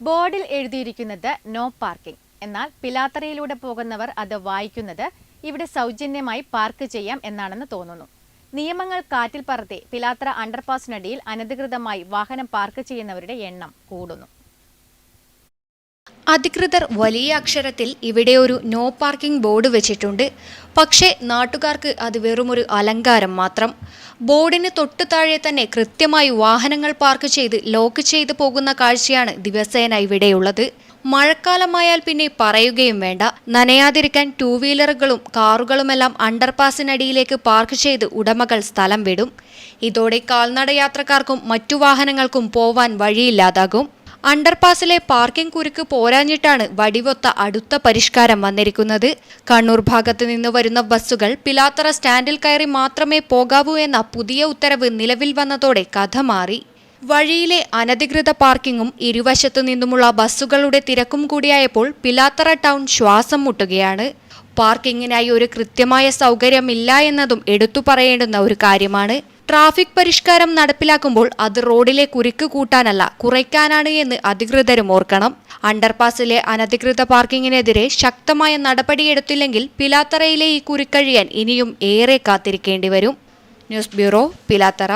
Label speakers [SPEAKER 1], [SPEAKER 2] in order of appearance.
[SPEAKER 1] ബോർഡിൽ എഴുതിയിരിക്കുന്നത് no parking. എന്നാൽ പിലാത്തറയിലൂടെ പോകുന്നവർ അത് വായിക്കുന്നത് ഇവിടെ സൗജന്യമായി പാർക്ക് ചെയ്യാം എന്നാണെന്ന് തോന്നുന്നു. നിയമങ്ങൾ കാറ്റിൽ പറത്തി പിലാത്തറ അണ്ടർപാസിനടിയിൽ അനധികൃതമായി വാഹനം പാർക്ക് ചെയ്യുന്നവരുടെ എണ്ണം കൂടുന്നു.
[SPEAKER 2] അധികൃതർ വലിയ അക്ഷരത്തിൽ ഇവിടെ ഒരു നോ പാർക്കിംഗ് ബോർഡ് വെച്ചിട്ടുണ്ട്. പക്ഷേ നാട്ടുകാർക്ക് അത് വെറുമൊരു അലങ്കാരം മാത്രം. ബോർഡിന് തൊട്ടു താഴെ തന്നെ കൃത്യമായി വാഹനങ്ങൾ പാർക്ക് ചെയ്ത് ലോക്ക് ചെയ്ത് പോകുന്ന കാഴ്ചയാണ് ദിവസേന ഇവിടെയുള്ളത്. മഴക്കാലമായാൽ പിന്നെ പറയുകയും വേണ്ട. നനയാതിരിക്കാൻ ടൂ വീലറുകളും കാറുകളുമെല്ലാം അണ്ടർപാസിനടിയിലേക്ക് പാർക്ക് ചെയ്ത് ഉടമകൾ സ്ഥലം വിടും. ഇതോടെ കാൽനടയാത്രക്കാർക്കും മറ്റു വാഹനങ്ങൾക്കും പോവാൻ വഴിയില്ലാതാകും. അണ്ടർപാസിലെ പാർക്കിംഗ് കുരുക്ക് പോരാഞ്ഞിട്ടാണ് വടിവൊത്ത അടുത്ത പരിഷ്കാരം വന്നിരിക്കുന്നത്. കണ്ണൂർ ഭാഗത്ത് നിന്ന് വരുന്ന ബസ്സുകൾ പിലാത്തറ സ്റ്റാൻഡിൽ കയറി മാത്രമേ പോകാവൂ എന്ന പുതിയ ഉത്തരവ് നിലവിൽ വന്നതോടെ കഥ മാറി. വഴിയിലെ അനധികൃത പാർക്കിങ്ങും ഇരുവശത്തു നിന്നുമുള്ള ബസ്സുകളുടെ തിരക്കും കൂടിയായപ്പോൾ പിലാത്തറ ടൗൺ ശ്വാസം മുട്ടുകയാണ്. പാർക്കിങ്ങിനായി ഒരു കൃത്യമായ സൗകര്യമില്ല എന്നതും എടുത്തു പറയേണ്ടുന്ന ഒരു കാര്യമാണ്. ട്രാഫിക് പരിഷ്കാരം നടപ്പിലാക്കുമ്പോൾ അത് റോഡിലെ കുരുക്ക് കൂട്ടാനല്ല, കുറയ്ക്കാനാണ് എന്ന് അധികൃതരും ഓർക്കണം. അണ്ടർപാസിലെ അനധികൃത പാർക്കിങ്ങിനെതിരെ ശക്തമായ നടപടിയെടുത്തില്ലെങ്കിൽ പിലാത്തറയിലെ ഈ കുരുക്കഴിയാൻ ഇനിയും ഏറെ കാത്തിരിക്കേണ്ടി വരും. News bureau, Pilathara.